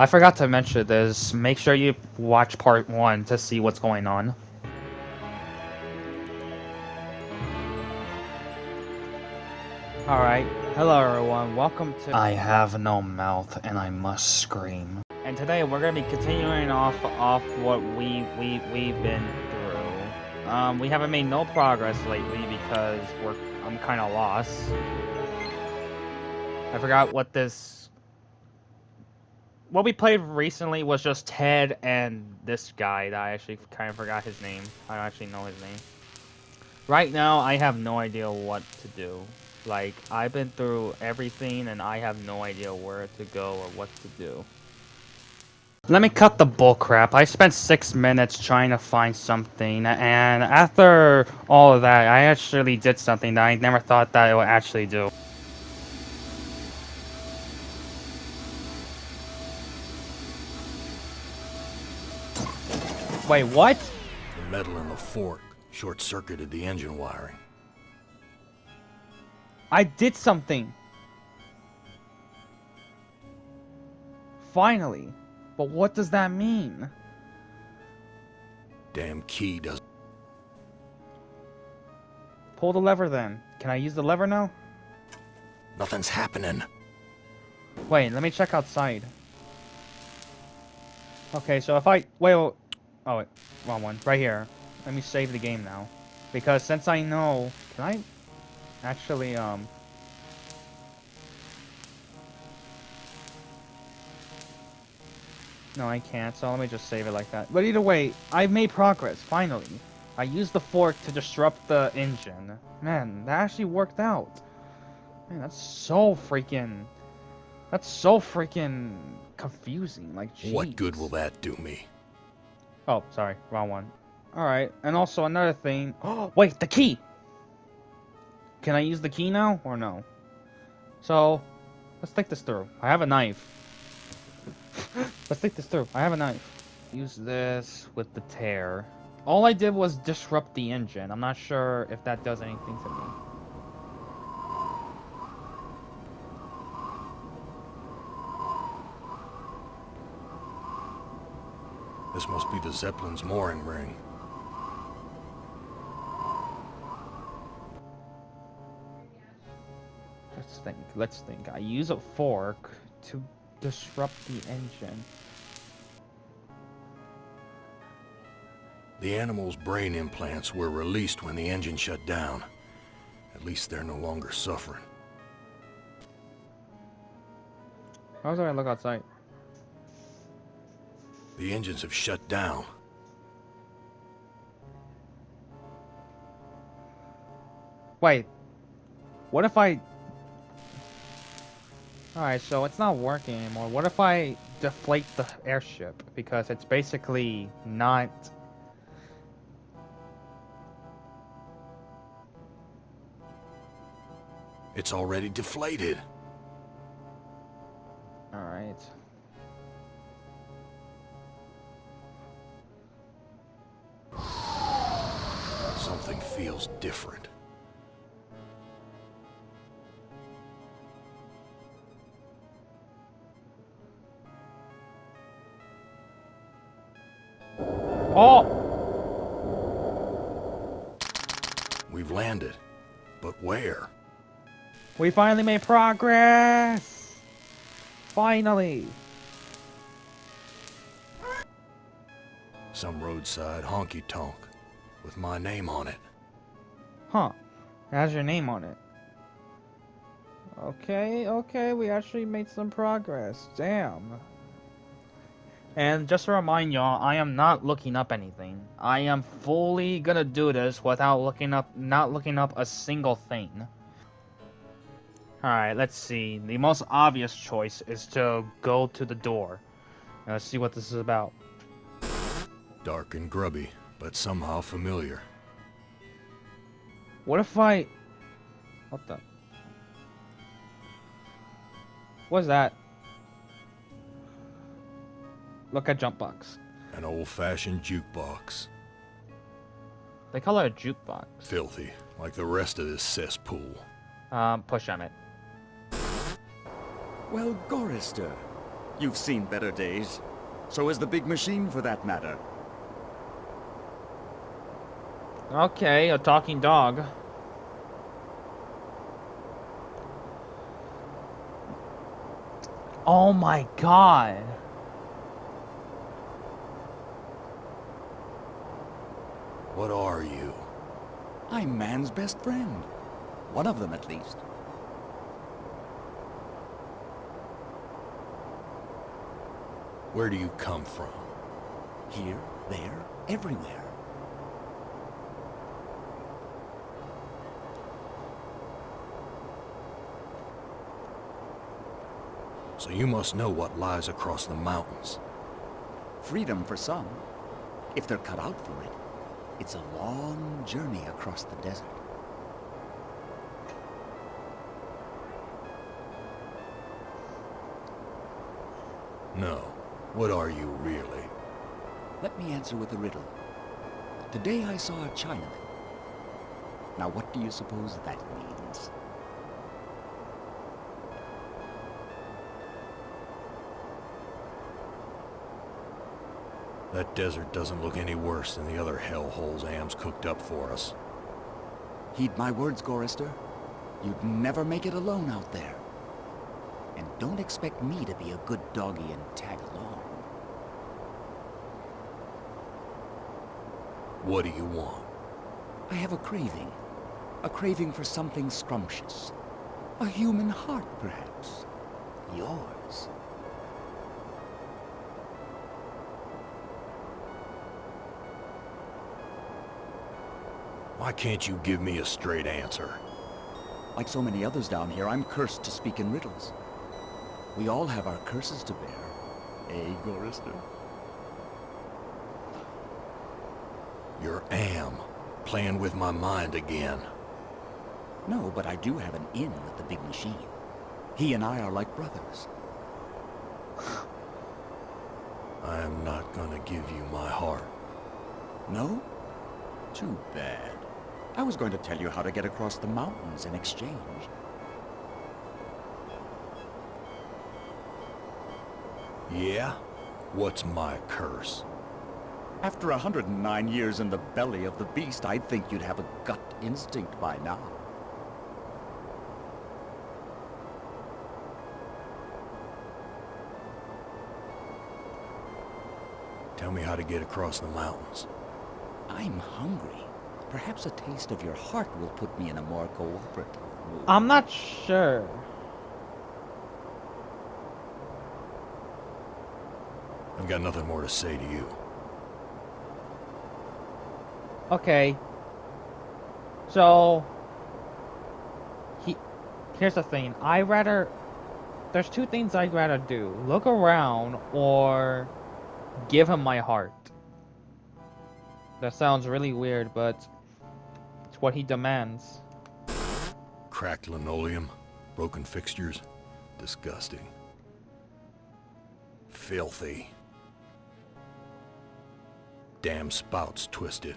I forgot to mention this. Make sure you watch part 1 to see what's going on. Alright, hello everyone, welcome to... I have no mouth and I must scream. And today we're gonna be continuing off what we've been through. We haven't made no progress lately because I'm kinda lost. I forgot what what we played recently was just Ted and this guy that I actually kind of forgot his name. I don't actually know his name. Right now, I have no idea what to do. Like, I've been through everything and I have no idea where to go or what to do. Let me cut the bullcrap. I spent 6 minutes trying to find something, and after all of that, I actually did something that I never thought that it would actually do. Wait, what? The metal in the fork short-circuited the engine wiring. I did something! Finally! But what does that mean? Damn key doesn't... Pull the lever then. Can I use the lever now? Nothing's happening. Wait, let me check outside. Okay, so if I... Wait, oh wait, wrong one. Right here. Let me save the game now. Because since I know... Can I actually, No, I can't, so let me just save it like that. But either way, I've made progress, finally. I used the fork to disrupt the engine. Man, that actually worked out. Man, that's so freaking confusing, like, jeez. What good will that do me? Oh, sorry, wrong one. Alright, and also another thing... Oh, wait, the key! Can I use the key now, or no? So, let's think this through. I have a knife. Let's think this through. I have a knife. Use this with the tear. All I did was disrupt the engine. I'm not sure if that does anything to me. This must be the Zeppelin's mooring ring. Let's think. I use a fork to disrupt the engine. The animal's brain implants were released when the engine shut down. At least they're no longer suffering. How do I look outside? The engines have shut down. Wait. What if I... Alright, so it's not working anymore. What if I deflate the airship? Because it's basically not... It's already deflated. Alright. Something feels different. Oh! We've landed. But where? We finally made progress! Finally! Some roadside honky-tonk with my name on it. Huh. It has your name on it. Okay, we actually made some progress. Damn. And just to remind y'all, I am not looking up anything. I am fully gonna do this without not looking up a single thing. Alright, let's see. The most obvious choice is to go to the door. Let's see what this is about. Dark and grubby, but somehow familiar. What if I... What the... What's that? Look at jump box. An old-fashioned jukebox. They call it a jukebox. Filthy, like the rest of this cesspool. Push on it. Well, Gorrister, You've seen better days. So has the big machine, for that matter. Okay, a talking dog. Oh my god. What are you? I'm man's best friend. One of them, at least. Where do you come from? Here, there, everywhere. So you must know what lies across the mountains. Freedom for some, if they're cut out for it. It's a long journey across the desert. No. What are you really? Let me answer with a riddle. Today I saw a Chinaman. Now what do you suppose that means? That desert doesn't look any worse than the other hellholes Am's cooked up for us. Heed my words, Gorrister. You'd never make it alone out there. And don't expect me to be a good doggy and tag along. What do you want? I have a craving. A craving for something scrumptious. A human heart, perhaps. Yours. Why can't you give me a straight answer? Like so many others down here, I'm cursed to speak in riddles. We all have our curses to bear. Eh, Gorrister? You're Am, playing with my mind again. No, but I do have an in with the big machine. He and I are like brothers. I am not gonna give you my heart. No? Too bad. I was going to tell you how to get across the mountains in exchange. Yeah? What's my curse? After 109 years in the belly of the beast, I'd think you'd have a gut instinct by now. Tell me how to get across the mountains. I'm hungry. Perhaps a taste of your heart will put me in a more cooperative mood. I'm not sure. I've got nothing more to say to you. Okay. So here's the thing. There's two things I'd rather do. Look around or give him my heart. That sounds really weird, but it's what he demands. Cracked linoleum, broken fixtures. Disgusting. Filthy. Damn spout's twisted.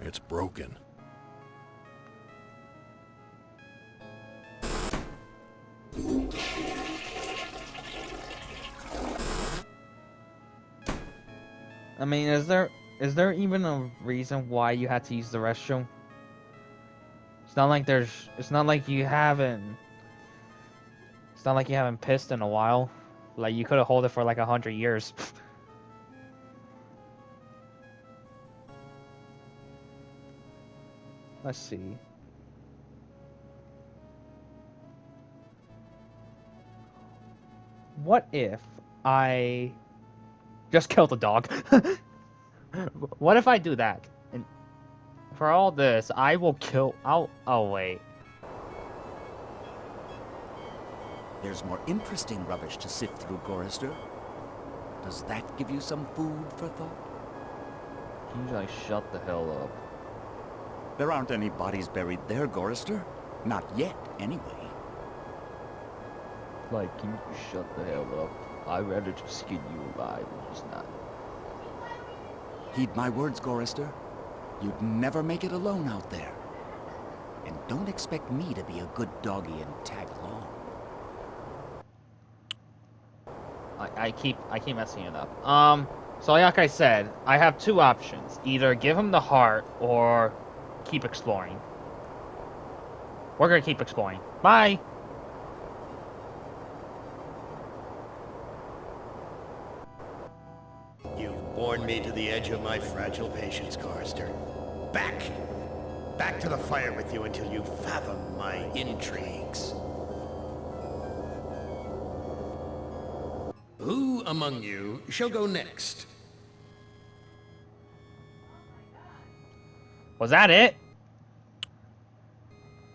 It's broken. I mean, is there even a reason why you had to use the restroom? It's not like you haven't pissed in a while. Like, you could have held it for like 100 years. Let's see. What if I just killed the dog? What if I do that? And for all this, I will kill... Oh, wait. There's more interesting rubbish to sift through, Gorrister. Does that give you some food for thought? Can you like shut the hell up? There aren't any bodies buried there, Gorrister. Not yet, anyway. Like, can you shut the hell up? I'd rather just skin you alive than just not. Heed my words, Gorrister. You'd never make it alone out there. And don't expect me to be a good doggy and tag along. I keep messing it up. So like I said, I have two options. Either give him the heart or keep exploring. We're gonna keep exploring. Bye! You've borne me to the edge of my fragile patience, Gorrister. Back! Back to the fire with you until you fathom my intrigues. Who among you shall go next? Was that it?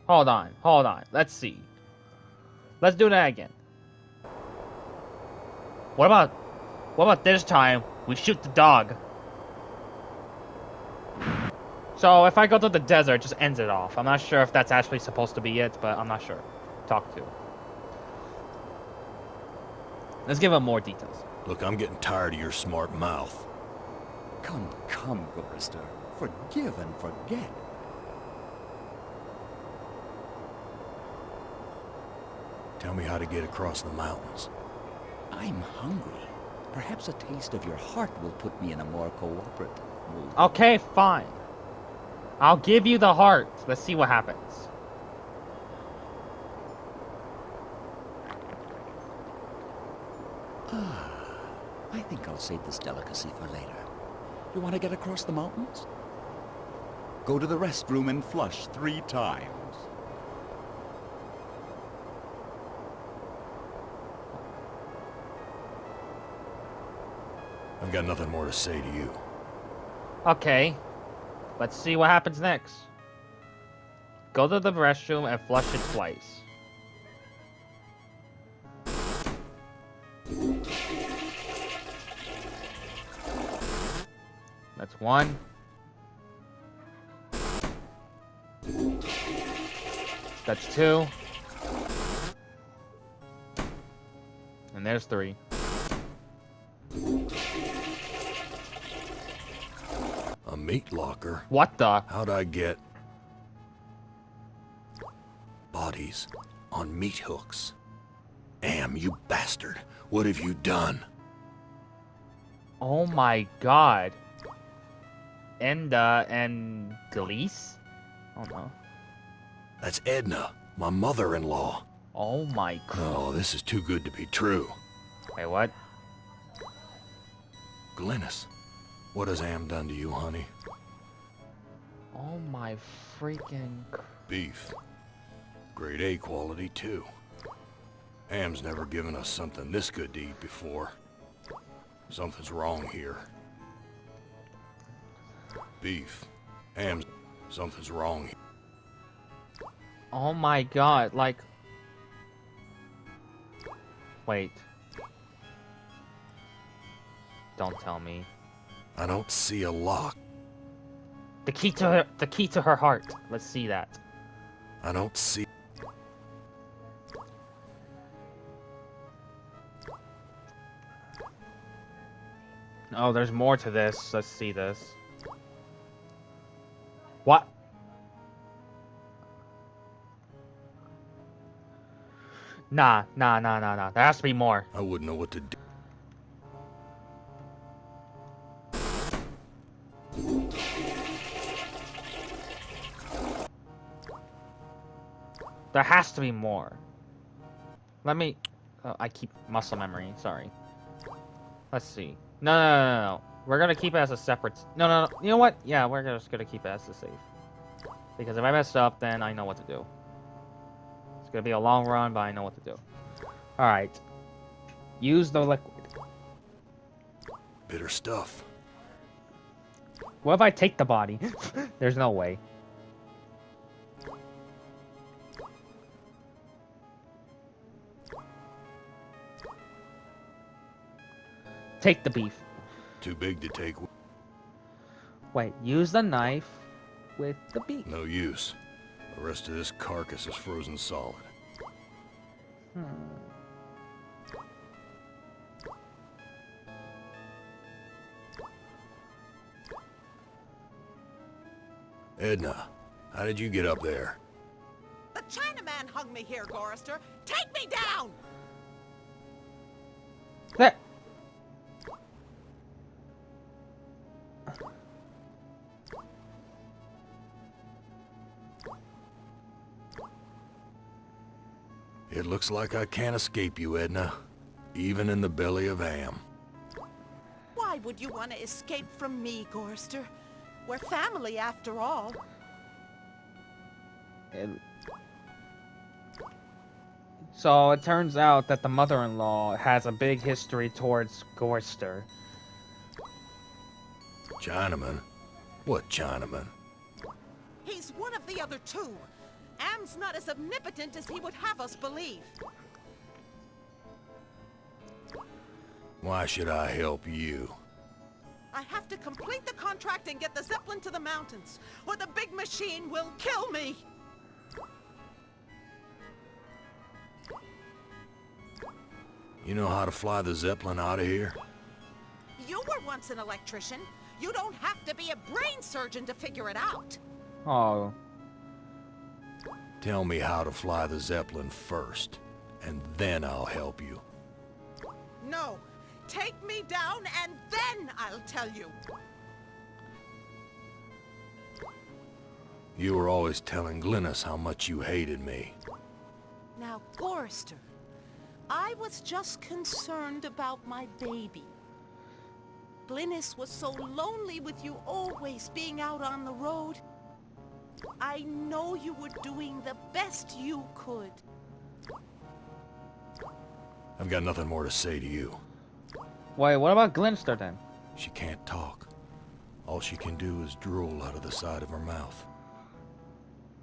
Hold on. Let's see. Let's do that again. What about this time we shoot the dog? So if I go to the desert, it just ends it off. I'm not sure if that's actually supposed to be it, but I'm not sure. Talk to. Let's give him more details. Look, I'm getting tired of your smart mouth. Come, Gorrister. Forgive and forget. Tell me how to get across the mountains. I'm hungry. Perhaps a taste of your heart will put me in a more cooperative mood. Okay, fine. I'll give you the heart. Let's see what happens. I think I'll save this delicacy for later. You want to get across the mountains? Go to the restroom and flush 3 times. I've got nothing more to say to you. Okay. Let's see what happens next. Go to the restroom and flush it twice. That's 1. That's 2. And there's 3. A meat locker? What the? How'd I get bodies on meat hooks? Am, you bastard. What have you done? Oh my god. And Gleese? Oh no. That's Edna, my mother-in-law. Oh my god. Oh, this is too good to be true. Wait, what? Glennis, what has Am done to you, honey? Oh my freaking... Beef. Grade A quality, too. Am's never given us something this good to eat before. Something's wrong here. Beef. Am's... Something's wrong here. Oh my god, like... Wait. Don't tell me. I don't see a lock. The key to her heart. Let's see that. I don't see... Oh, there's more to this. Let's see this. What? Nah. There has to be more. I wouldn't know what to do. There has to be more. Let me... Oh, I keep muscle memory. Sorry. Let's see. No. We're gonna keep it as a separate... No. You know what? Yeah, we're just gonna keep it as a save. Because if I mess up, then I know what to do. It's gonna be a long run, but I know what to do. Alright. Use the liquid. Bitter stuff. What if I take the body? There's no way. Take the beef. Too big to take. Wait, use the knife with the beef. No use. The rest of this carcass is frozen solid. Edna, how did you get up there? The Chinaman hung me here, Gorrister. Take me down! Looks like I can't escape you, Edna. Even in the belly of Am. Why would you want to escape from me, Gorrister? We're family after all. So it turns out that the mother-in-law has a big history towards Gorrister. Chinaman? What Chinaman? He's one of the other two. Am's not as omnipotent as he would have us believe. Why should I help you? I have to complete the contract and get the Zeppelin to the mountains, or the big machine will kill me! You know how to fly the Zeppelin out of here? You were once an electrician. You don't have to be a brain surgeon to figure it out. Oh. Tell me how to fly the Zeppelin first, and then I'll help you. No. Take me down and then I'll tell you. You were always telling Glynis how much you hated me. Now, Gorrister, I was just concerned about my baby. Glynis was so lonely with you always being out on the road. I know you were doing the best you could. I've got nothing more to say to you. Wait, what about Glinster then? She can't talk. All she can do is drool out of the side of her mouth.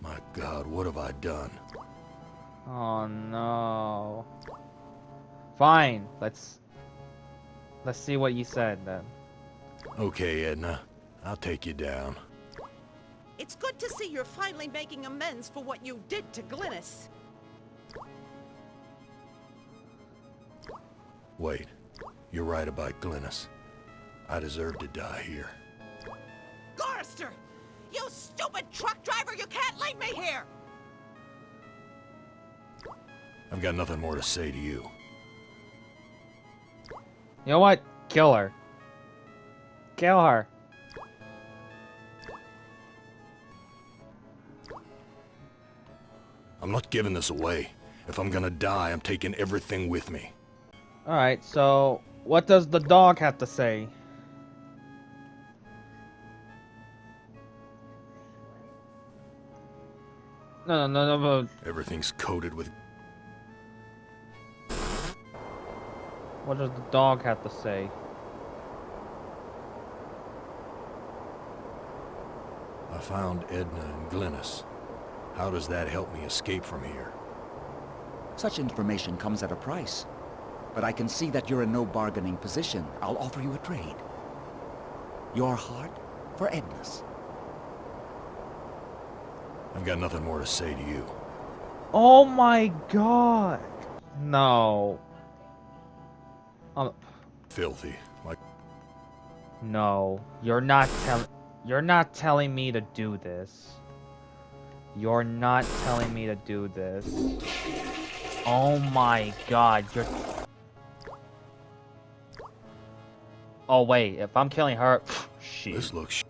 My God, what have I done? Oh no. Fine, let's see what you said then. Okay, Edna. I'll take you down. It's good to see you're finally making amends for what you did to Glynis. Wait. You're right about Glynis. I deserve to die here. Gorrister! You stupid truck driver! You can't leave me here! I've got nothing more to say to you. You know what? Kill her. Kill her. I'm not giving this away. If I'm gonna die, I'm taking everything with me. Alright, so what does the dog have to say? No. Everything's coated with... What does the dog have to say? I found Edna and Glynis. How does that help me escape from here? Such information comes at a price. But I can see that you're in no bargaining position. I'll offer you a trade. Your heart for Edna's. I've got nothing more to say to you. Oh my god. No. Filthy. Like... No. You're not telling me to do this. You're not telling me to do this. Oh my god, you're... Oh wait, if I'm killing her... Shit. This looks...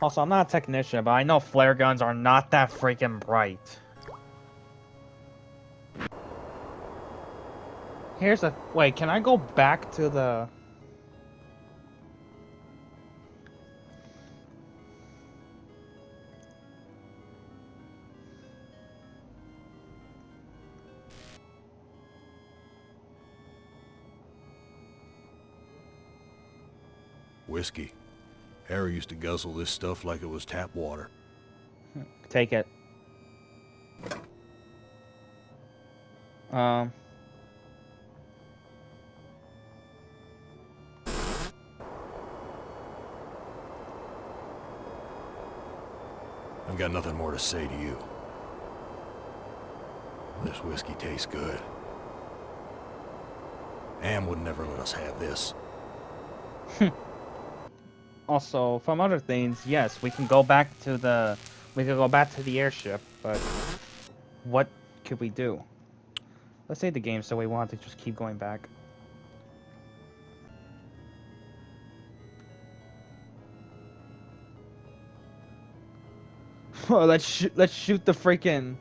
Also, I'm not a technician, but I know flare guns are not that freaking bright. Here's a... Wait, can I go back to the... Whiskey. Harry used to guzzle this stuff like it was tap water. Take it. I've got nothing more to say to you. This whiskey tastes good. Am would never let us have this. Also, from other things, yes, we can go back to the... We could go back to the airship, but... What could we do? Let's save the game so we want to just keep going back. Let's shoot the freaking...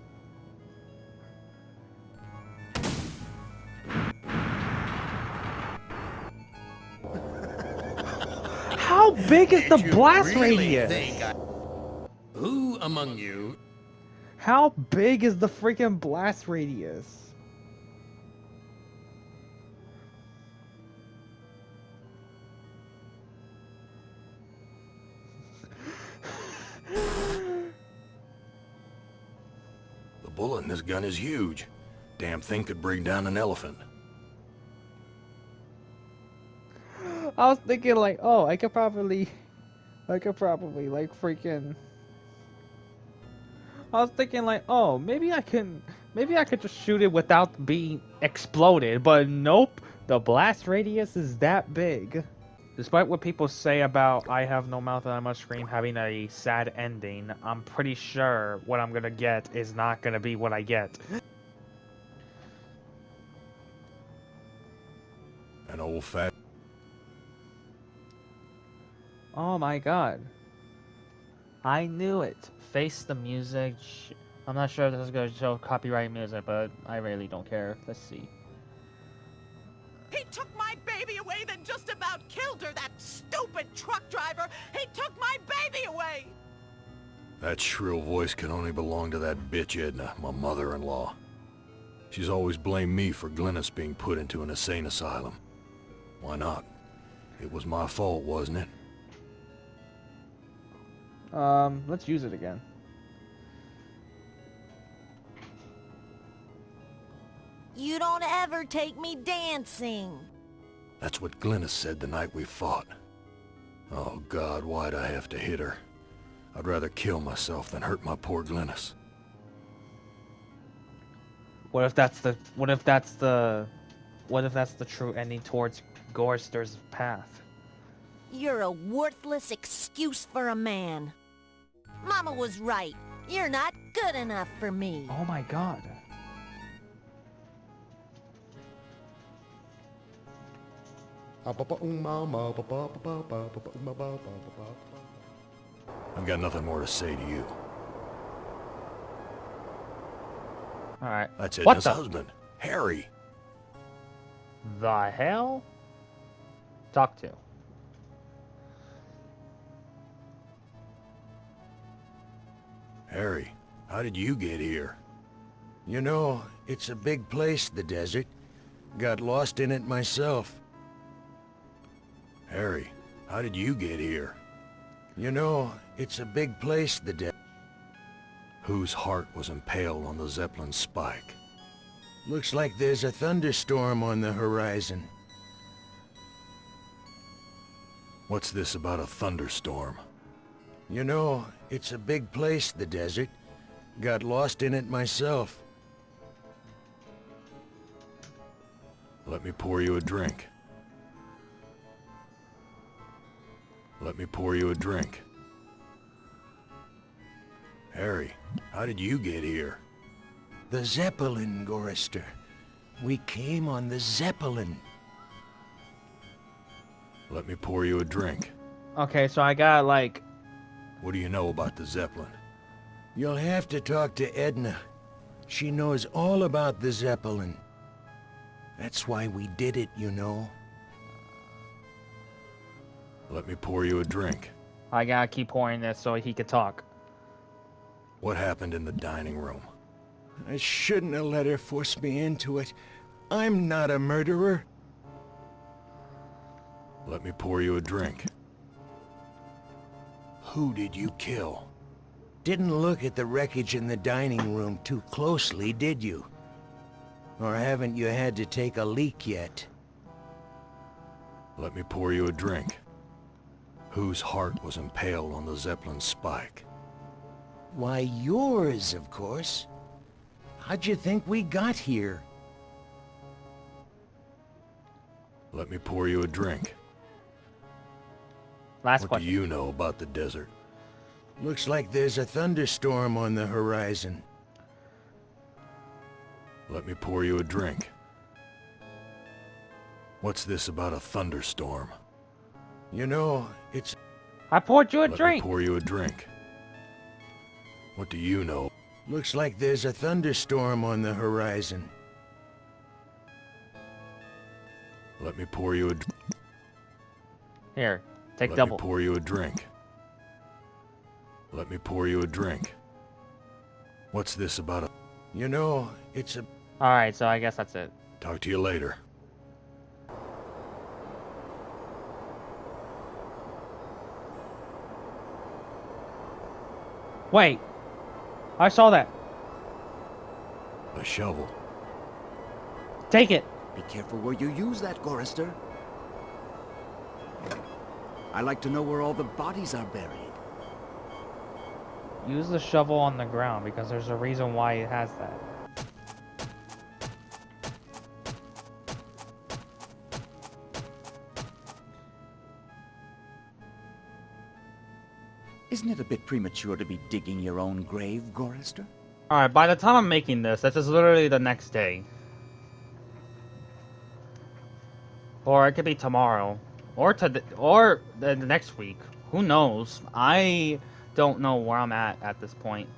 How big is the Did you blast really radius? think Who among you... How big is the freaking blast radius? The bullet in this gun is huge. Damn thing could bring down an elephant. I was thinking like, oh, I could probably like freaking. I was thinking like, oh, maybe I could just shoot it without being exploded, but nope, the blast radius is that big. Despite what people say about I Have No Mouth and I Must Scream having a sad ending, I'm pretty sure what I'm gonna get is not gonna be what I get. An old fat... Oh my god. I knew it. Face the music. I'm not sure if this is going to show copyright music, but I really don't care. Let's see. He took my baby away, then just about killed her, that stupid truck driver! He took my baby away! That shrill voice can only belong to that bitch Edna, my mother-in-law. She's always blamed me for Glynis being put into an insane asylum. Why not? It was my fault, wasn't it? Let's use it again. You don't ever take me dancing. That's what Glynis said the night we fought. Oh God, why'd I have to hit her? I'd rather kill myself than hurt my poor Glynis. What if that's the true ending towards Gorrister's path? You're a worthless excuse for a man. Mama was right. You're not good enough for me. Oh my god. I've got nothing more to say to you. Alright. That's What Edna's the? husband, Harry. The hell? Talk to. Harry, how did you get here? You know, it's a big place, the desert. Got lost in it myself. Harry, how did you get here? You know, it's a big place, the desert. Whose heart was impaled on the Zeppelin spike? Looks like there's a thunderstorm on the horizon. What's this about a thunderstorm? You know, it's a big place, the desert. Got lost in it myself. Let me pour you a drink. Let me pour you a drink. Harry, how did you get here? The Zeppelin, Gorrister. We came on the Zeppelin. Let me pour you a drink. Okay, so I got like... What do you know about the Zeppelin? You'll have to talk to Edna. She knows all about the Zeppelin. That's why we did it, you know. Let me pour you a drink. I gotta keep pouring this so he could talk. What happened in the dining room? I shouldn't have let her force me into it. I'm not a murderer. Let me pour you a drink. Who did you kill? Didn't look at the wreckage in the dining room too closely, did you? Or haven't you had to take a leak yet? Let me pour you a drink. Whose heart was impaled on the Zeppelin spike? Why, yours, of course. How'd you think we got here? Let me pour you a drink. Last What question. do you know about the desert? Looks like there's a thunderstorm on the horizon. Let me pour you a drink. What's this about a thunderstorm? You know, it's... I poured you a Let me drink. pour you a drink. What do you know? Looks like there's a thunderstorm on the horizon. Let me pour you a... Here, Take Let double. me pour you a drink. Let me pour you a drink. What's this about a... You know, it's a... Alright, so I guess that's it. Talk to you later. Wait! I saw that. A shovel. Take it! Be careful where you use that, Gorrister. I like to know where all the bodies are buried. Use the shovel on the ground because there's a reason why it has that. Isn't it a bit premature to be digging your own grave, Gorrister? Alright, by the time I'm making this is literally the next day. Or it could be tomorrow. Or the next week. Who knows? I don't know where I'm at this point.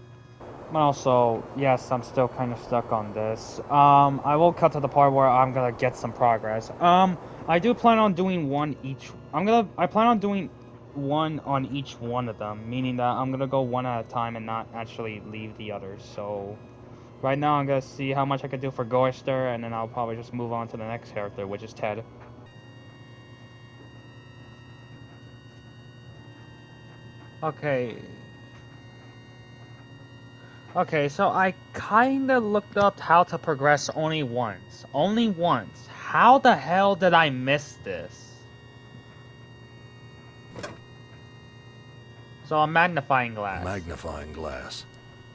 But also, yes, I'm still kind of stuck on this. I will cut to the part where I'm gonna get some progress. I do plan on doing one each. I plan on doing one on each one of them, meaning that I'm gonna go one at a time and not actually leave the others. So, right now I'm gonna see how much I can do for Gorrister, and then I'll probably just move on to the next character, which is Ted. Okay, so I kinda looked up how to progress only once. Only once. How the hell did I miss this? So a magnifying glass. Magnifying glass.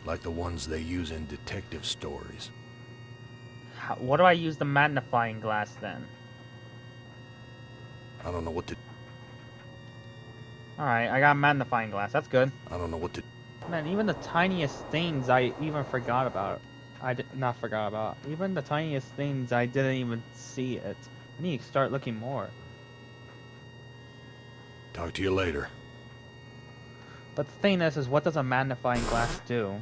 Like the ones they use in detective stories. What do I use the magnifying glass then? I don't know what to... Alright, I got a magnifying glass. That's good. I don't know what to... Man, even the tiniest things I even forgot about. Not forgot about. Even the tiniest things I didn't even see it. I need to start looking more. Talk to you later. But the thing is what does a magnifying glass do?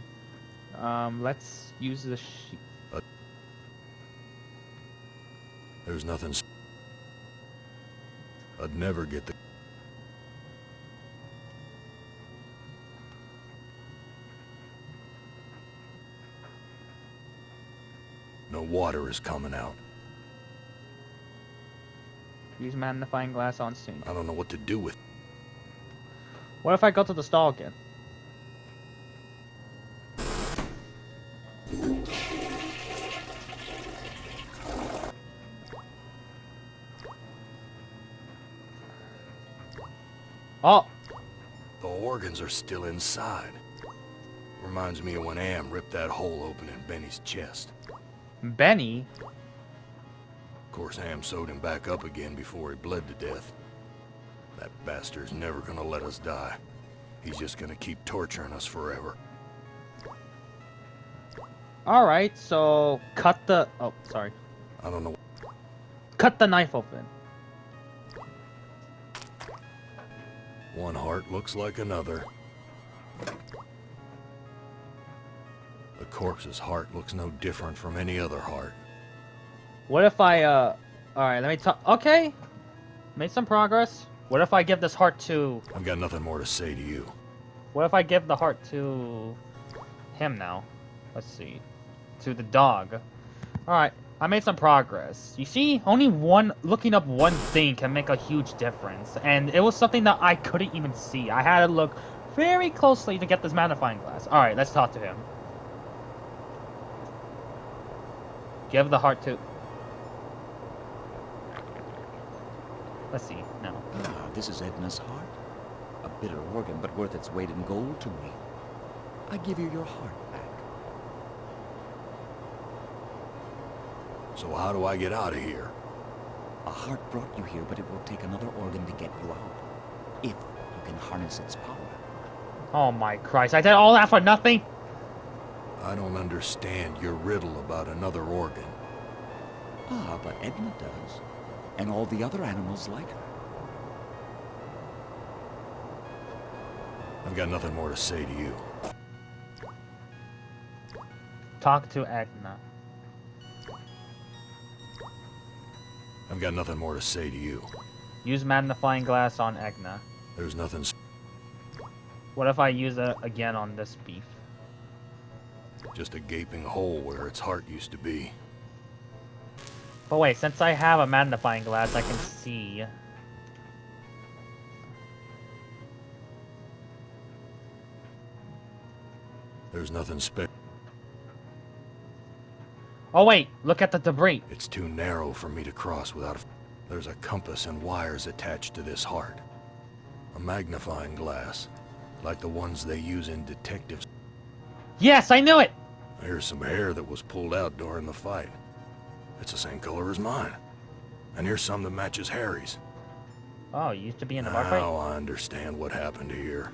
Let's use the sheet. There's nothing... I'd never get the... No water is coming out. Use magnifying glass on scene. I don't know what to do with... What if I go to the stall again? Oh! The organs are still inside. Reminds me of when Am ripped that hole open in Benny's chest. Benny? Of course, Am sewed him back up again before he bled to death. That bastard's never gonna let us die. He's just gonna keep torturing us forever. Alright, so cut the... Oh, sorry. I don't know... Cut the knife open. One heart looks like another. The corpse's heart looks no different from any other heart. What if I, Alright, let me talk... Okay! Made some progress. What if I give this heart to... I've got nothing more to say to you. What if I give the heart to... him now? Let's see. To the dog. Alright, I made some progress. You see, only looking up one thing can make a huge difference. And it was something that I couldn't even see. I had to look very closely to get this magnifying glass. Alright, let's talk to him. Give the heart to... Let's see, no. Ah, this is Edna's heart. A bitter organ, but worth its weight in gold to me. I give you your heart back. So how do I get out of here? A heart brought you here, but it will take another organ to get you out. If you can harness its power. Oh my Christ, I did all that for nothing? I don't understand your riddle about another organ. Ah, but Edna does. And all the other animals like her. I've got nothing more to say to you. Talk to Edna. I've got nothing more to say to you. Use magnifying glass on Edna. There's nothing... What if I use it again on this beef? Just a gaping hole where its heart used to be. But wait, since I have a magnifying glass, I can see. There's nothing Oh wait, look at the debris. It's too narrow for me to cross without a... There's a compass and wires attached to this heart. A magnifying glass, like the ones they use in detectives. Yes, I knew it! Here's some hair that was pulled out during the fight. It's the same color as mine. And here's some that matches Harry's. Oh, you used to be in the bar fight? Now I understand what happened here.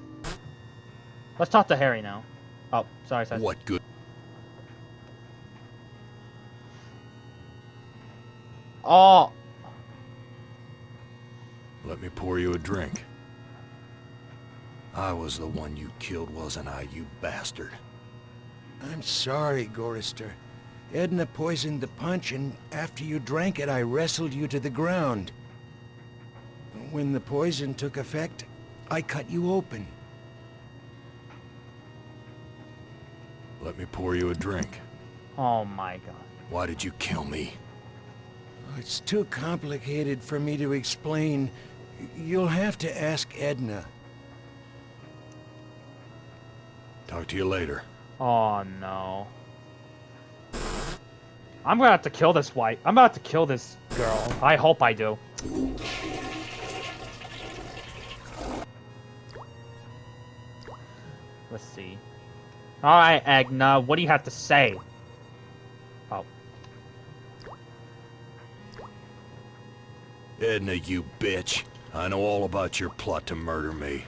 Let's talk to Harry now. Oh, sorry, sorry. What good? Oh! Let me pour you a drink. I was the one you killed, wasn't I, you bastard? I'm sorry, Gorrister. Edna poisoned the punch, and after you drank it, I wrestled you to the ground. When the poison took effect, I cut you open. Let me pour you a drink. Oh my god. Why did you kill me? It's too complicated for me to explain. You'll have to ask Edna. Talk to you later. Oh no. I'm gonna have to kill this white. I'm about to kill this girl. I hope I do. Let's see. Alright, Agna, what do you have to say? Oh. Edna, you bitch. I know all about your plot to murder me.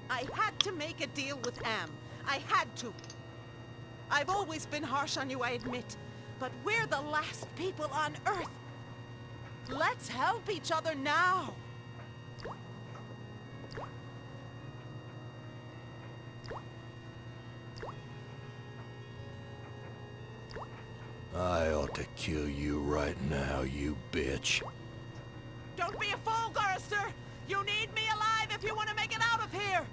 I had to make a deal with Am. I had to. I've always been harsh on you, I admit. But we're the last people on Earth. Let's help each other now. I ought to kill you right now, you bitch. Don't be a fool, Gorrister! You need me alive if you want to make it out of here!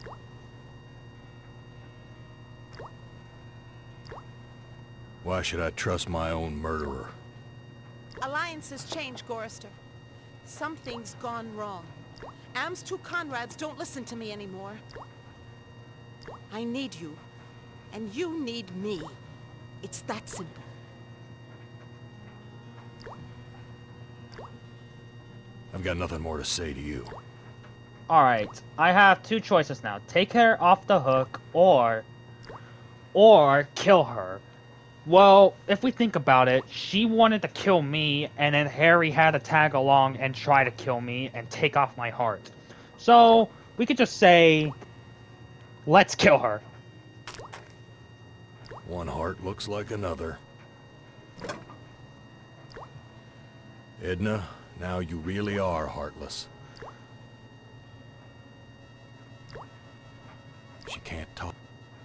Why should I trust my own murderer? Alliances change, Gorrister. Something's gone wrong. Am's two Conrads don't listen to me anymore. I need you, and you need me. It's that simple. I've got nothing more to say to you. Alright, I have two choices now. Take her off the hook, or kill her. Well, if we think about it, she wanted to kill me, and then Harry had to tag along and try to kill me and take off my heart. So, we could just say, let's kill her. One heart looks like another. Edna, now you really are heartless. She can't talk.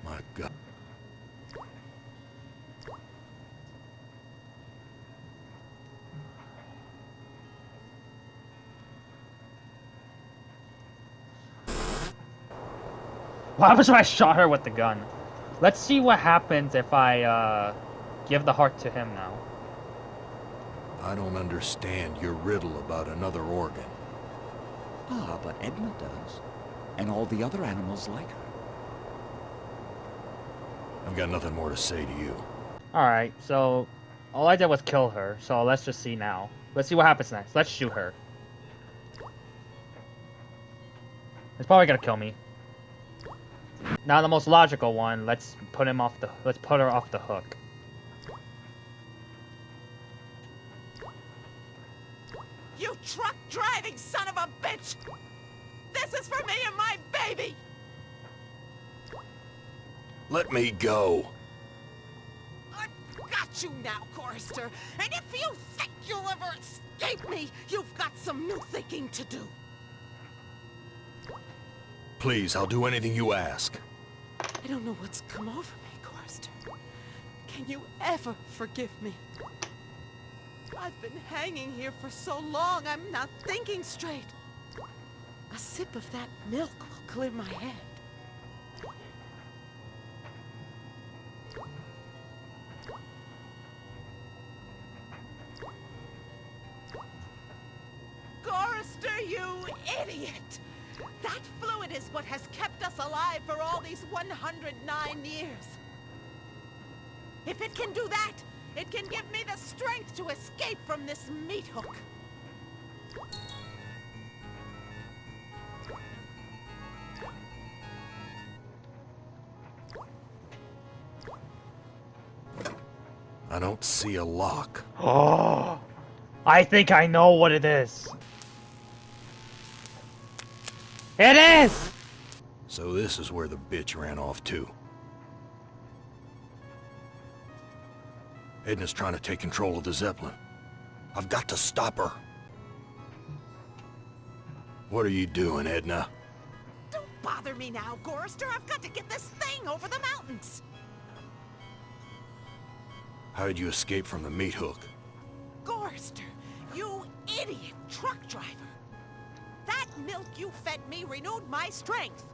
My God. What happens if I shot her with the gun? Let's see what happens if I, give the heart to him now. I don't understand your riddle about another organ. Ah, but Edna does. And all the other animals like her. I've got nothing more to say to you. Alright, so all I did was kill her, so let's just see now. Let's see what happens next. Let's shoot her. It's probably gonna kill me. Now the most logical one, let's put her off the hook. You truck-driving son of a bitch! This is for me and my baby! Let me go. I've got you now, Gorrister. And if you think you'll ever escape me, you've got some new thinking to do. Please, I'll do anything you ask. I don't know what's come over me, Gorrister. Can you ever forgive me? I've been hanging here for so long, I'm not thinking straight. A sip of that milk will clear my head. Gorrister, you idiot! That fluid is what has kept us alive for all these 109 years. If it can do that, it can give me the strength to escape from this meat hook. I don't see a lock. Oh, I think I know what it is. It is! So this is where the bitch ran off to. Edna's trying to take control of the Zeppelin. I've got to stop her. What are you doing, Edna? Don't bother me now, Gorrister. I've got to get this thing over the mountains. How did you escape from the meat hook? Gorrister, you idiot truck driver. That milk you fed me renewed my strength.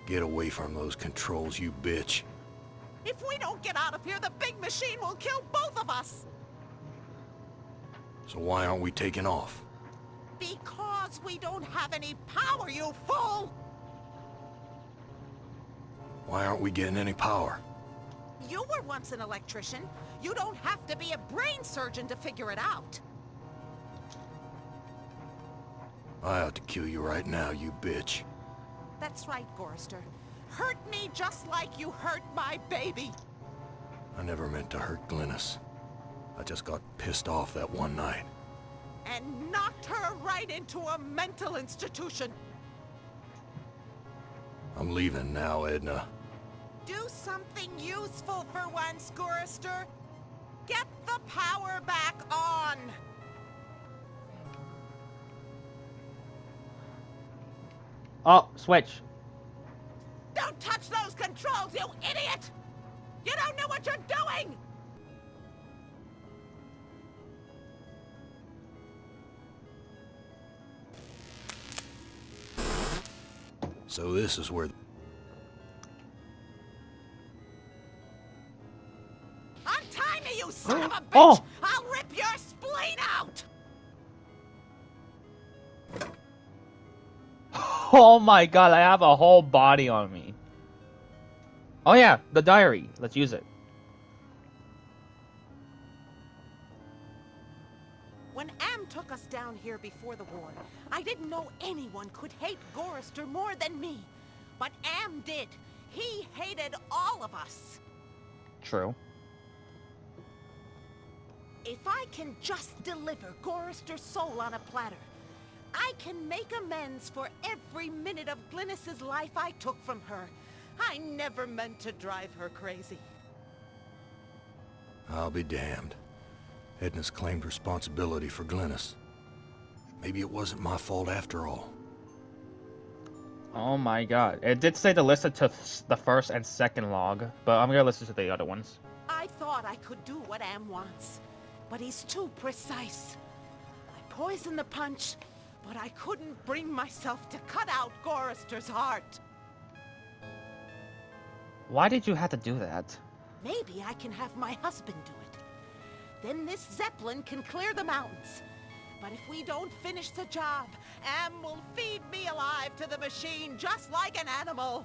Get away from those controls, you bitch. If we don't get out of here, the big machine will kill both of us. So why aren't we taking off? Because we don't have any power, you fool! Why aren't we getting any power? You were once an electrician. You don't have to be a brain surgeon to figure it out. I ought to kill you right now, you bitch. That's right, Gorrister. Hurt me just like you hurt my baby. I never meant to hurt Glynis. I just got pissed off that one night. And knocked her right into a mental institution. I'm leaving now, Edna. Do something useful for once, Gorrister. Get the power back on. Oh, switch. Don't touch those controls, you idiot! You don't know what you're doing! So this is where... Untie me, you son of a bitch! Oh! I'll rip your spleen out! Oh my god, I have a whole body on me. Oh yeah, the diary. Let's use it. When Am took us down here before the war, I didn't know anyone could hate Gorrister more than me. But Am did. He hated all of us. True. If I can just deliver Gorrister's soul on a platter, I can make amends for every minute of Glynis's life I took from her. I never meant to drive her crazy. I'll be damned. Edna's claimed responsibility for Glynis. Maybe it wasn't my fault after all. Oh my god. It did say to listen to the first and second log, but I'm gonna listen to the other ones. I thought I could do what Am wants, but he's too precise. I poisoned the punch, but I couldn't bring myself to cut out Gorrister's heart. Why did you have to do that? Maybe I can have my husband do it. Then this Zeppelin can clear the mountains. But if we don't finish the job, Am will feed me alive to the machine just like an animal.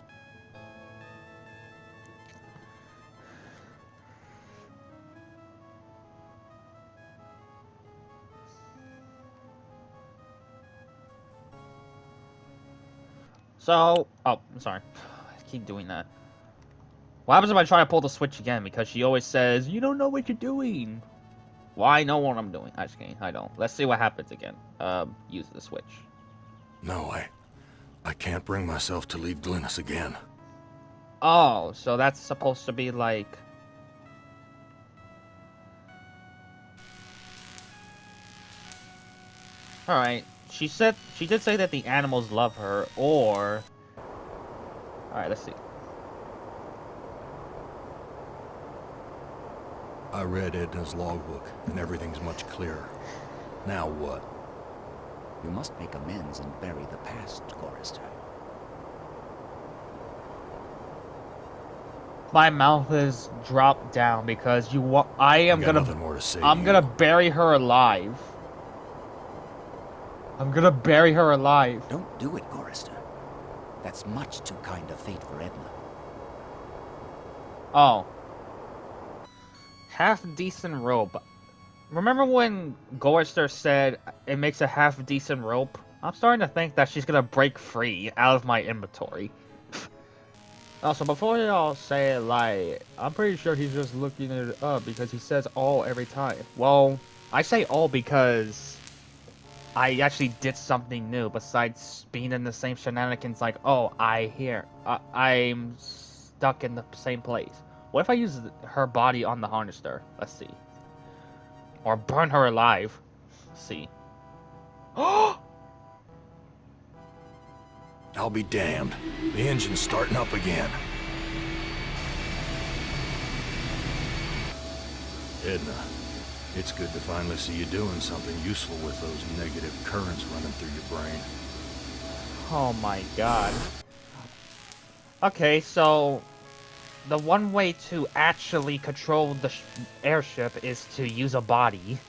So, oh, I'm sorry. I keep doing that. What happens if I try to pull the switch again? Because she always says, you don't know what you're doing. Well, I know what I'm doing. I just kidding. I don't. Let's see what happens again. Use the switch. No, I can't bring myself to leave Glynis again. Oh, so that's supposed to be like... Alright. She did say that the animals love her, or... Alright, let's see. I read Edna's logbook, and everything's much clearer. Now what? You must make amends and bury the past, Gorrister. My mouth is dropped down because I am got gonna. nothing more to say I'm to gonna you. bury her alive. I'm gonna bury her alive. Don't do it, Gorrister. That's much too kind of fate for Edna. Oh. Half-decent rope. Remember when Gorrister said it makes a half-decent rope? I'm starting to think that she's gonna break free out of my inventory. Also, before y'all say it, like, I'm pretty sure he's just looking it up because he says all every time. Well, I say all because I actually did something new besides being in the same shenanigans like, oh, I'm stuck in the same place. What if I use her body on the harnester? Let's see. Or burn her alive. Let's see. I'll be damned. The engine's starting up again. Edna, it's good to finally see you doing something useful with those negative currents running through your brain. Oh my god. Okay, so the one way to actually control the airship is to use a body.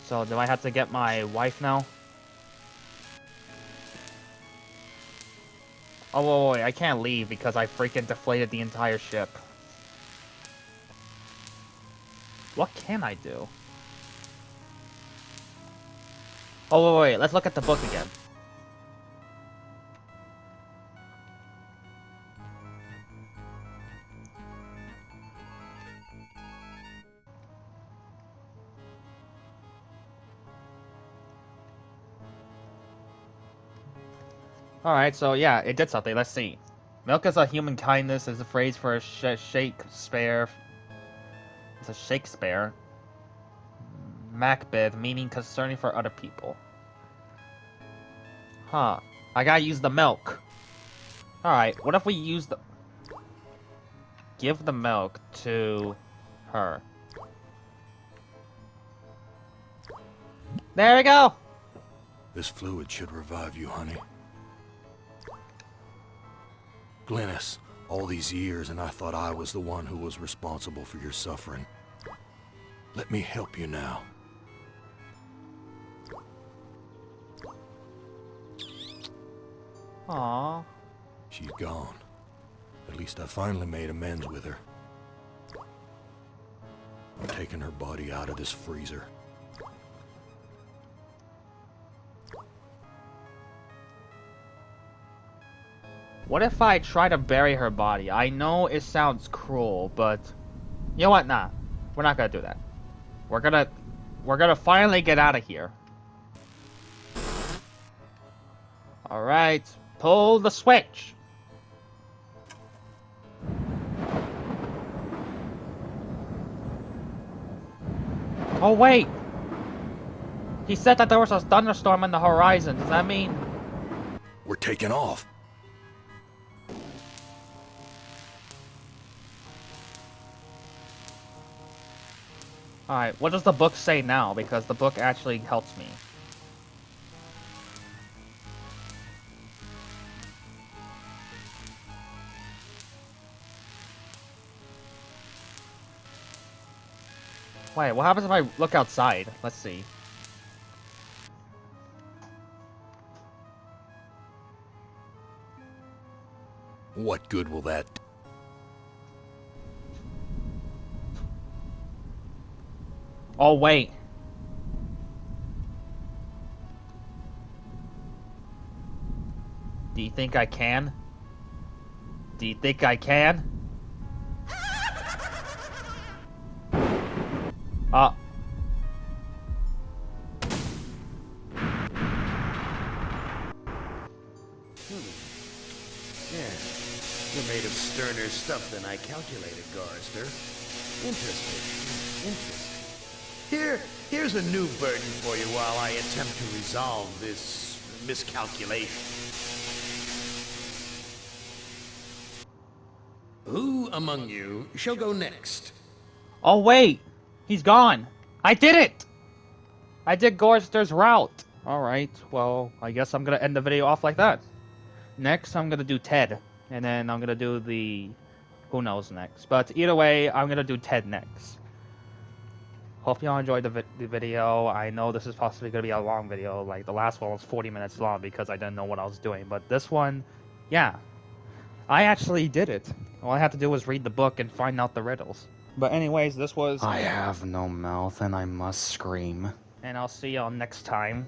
So do I have to get my wife now? Oh, wait, I can't leave because I freaking deflated the entire ship. What can I do? Oh, wait, let's look at the book again. Alright, so yeah, it did something. Let's see. Milk is a human kindness is a phrase for a Shakespeare. It's a Shakespeare. Macbeth, meaning concerning for other people. Huh. I gotta use the milk. Alright, what if we use the... Give the milk to her. There we go! This fluid should revive you, honey. Glynis, all these years and I thought I was the one who was responsible for your suffering. Let me help you now. Aww. She's gone. At least I finally made amends with her. I'm taking her body out of this freezer. What if I try to bury her body? I know it sounds cruel, but you know what? Nah, we're not gonna do that. We're gonna finally get out of here. All right, pull the switch. Oh wait, he said that there was a thunderstorm on the horizon. Does that mean? We're taking off. Alright, what does the book say now? Because the book actually helps me. Wait, what happens if I look outside? Let's see. What good will that do? Oh, wait. Do you think I can? Do you think I can? Yeah, you're made of sterner stuff than I calculated, Gorrister. Interesting. Here's a new burden for you while I attempt to resolve this miscalculation. Who among you shall go next? Oh, wait! He's gone! I did it! I did Gorrister's route! Alright, well, I guess I'm gonna end the video off like that. Next, I'm gonna do Ted. And then I'm gonna do the... who knows next. But either way, I'm gonna do Ted next. Hope y'all enjoyed the video. I know this is possibly gonna be a long video. Like, the last one was 40 minutes long because I didn't know what I was doing. But this one, yeah. I actually did it. All I had to do was read the book and find out the riddles. But anyways, this was... I have no mouth and I must scream. And I'll see y'all next time.